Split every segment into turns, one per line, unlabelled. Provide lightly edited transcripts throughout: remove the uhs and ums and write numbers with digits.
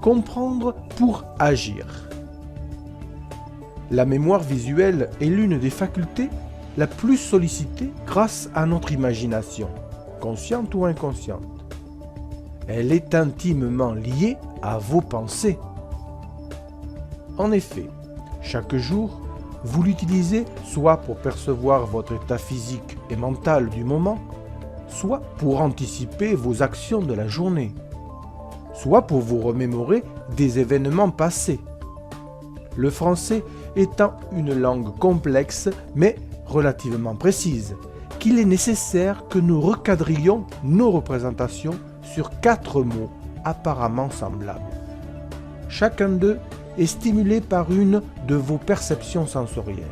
comprendre pour agir. La mémoire visuelle est l'une des facultés la plus sollicitée grâce à notre imagination, consciente ou inconsciente. Elle est intimement liée à vos pensées. En effet, chaque jour, vous l'utilisez soit pour percevoir votre état physique et mental du moment, soit pour anticiper vos actions de la journée, soit pour vous remémorer des événements passés. Le français étant une langue complexe mais relativement précise, qu'il est nécessaire que nous recadrions nos représentations sur 4 mots apparemment semblables. Chacun d'eux est stimulé par une de vos perceptions sensorielles.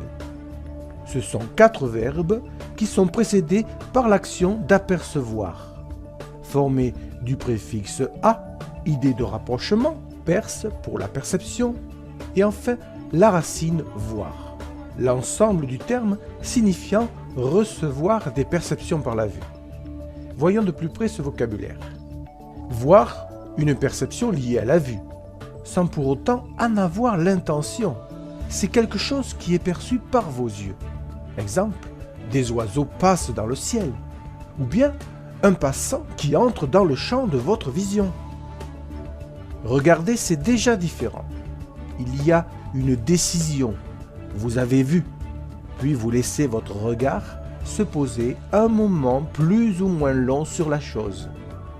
Ce sont 4 verbes qui sont précédés par l'action d'apercevoir, formés du préfixe « a », idée de rapprochement, perce pour la perception, et enfin la racine « voir », l'ensemble du terme signifiant recevoir des perceptions par la vue. Voyons de plus près ce vocabulaire. Voir, une perception liée à la vue, sans pour autant en avoir l'intention. C'est quelque chose qui est perçu par vos yeux. Exemple, des oiseaux passent dans le ciel, ou bien un passant qui entre dans le champ de votre vision. Regarder, c'est déjà différent. Il y a une décision. Vous avez vu, puis vous laissez votre regard se poser un moment plus ou moins long sur la chose.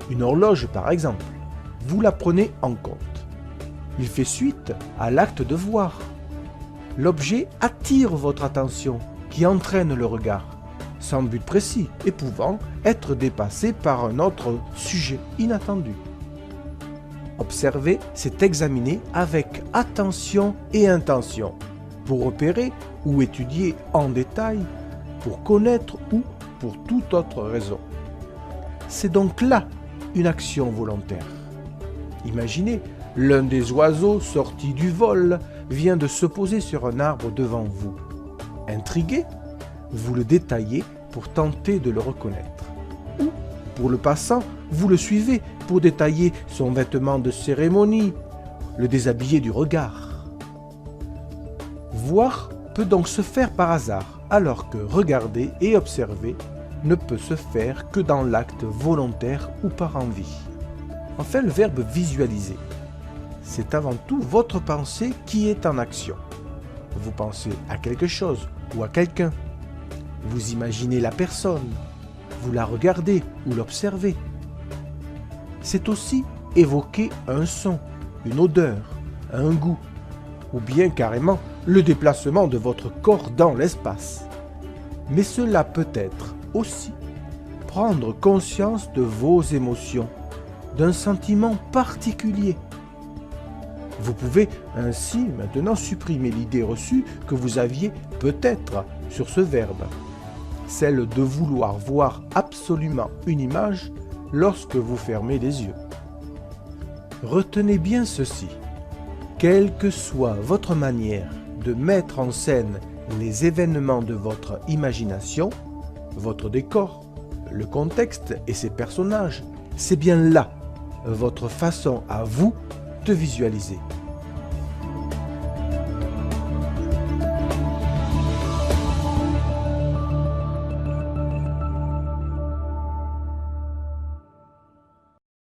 Une horloge par exemple, vous la prenez en compte. Il fait suite à l'acte de voir. L'objet attire votre attention, qui entraîne le regard, sans but précis et pouvant être dépassé par un autre sujet inattendu. Observer, c'est examiner avec attention et intention, pour repérer ou étudier en détail, pour connaître ou pour toute autre raison. C'est donc là une action volontaire. Imaginez, l'un des oiseaux sortis du vol vient de se poser sur un arbre devant vous. Intrigué, vous le détaillez pour tenter de le reconnaître. Ou, pour le passant, vous le suivez pour détailler son vêtement de cérémonie, le déshabiller du regard. Voir peut donc se faire par hasard, alors que regarder et observer ne peut se faire que dans l'acte volontaire ou par envie. Enfin, le verbe visualiser. C'est avant tout votre pensée qui est en action. Vous pensez à quelque chose ou à quelqu'un. Vous imaginez la personne. Vous la regardez ou l'observez. C'est aussi évoquer un son, une odeur, un goût, ou bien carrément le déplacement de votre corps dans l'espace. Mais cela peut être aussi prendre conscience de vos émotions, d'un sentiment particulier. Vous pouvez ainsi maintenant supprimer l'idée reçue que vous aviez peut-être sur ce verbe, celle de vouloir voir absolument une image lorsque vous fermez les yeux. Retenez bien ceci, quelle que soit votre manière de mettre en scène les événements de votre imagination, votre décor, le contexte et ses personnages, c'est bien là votre façon à vous de visualiser.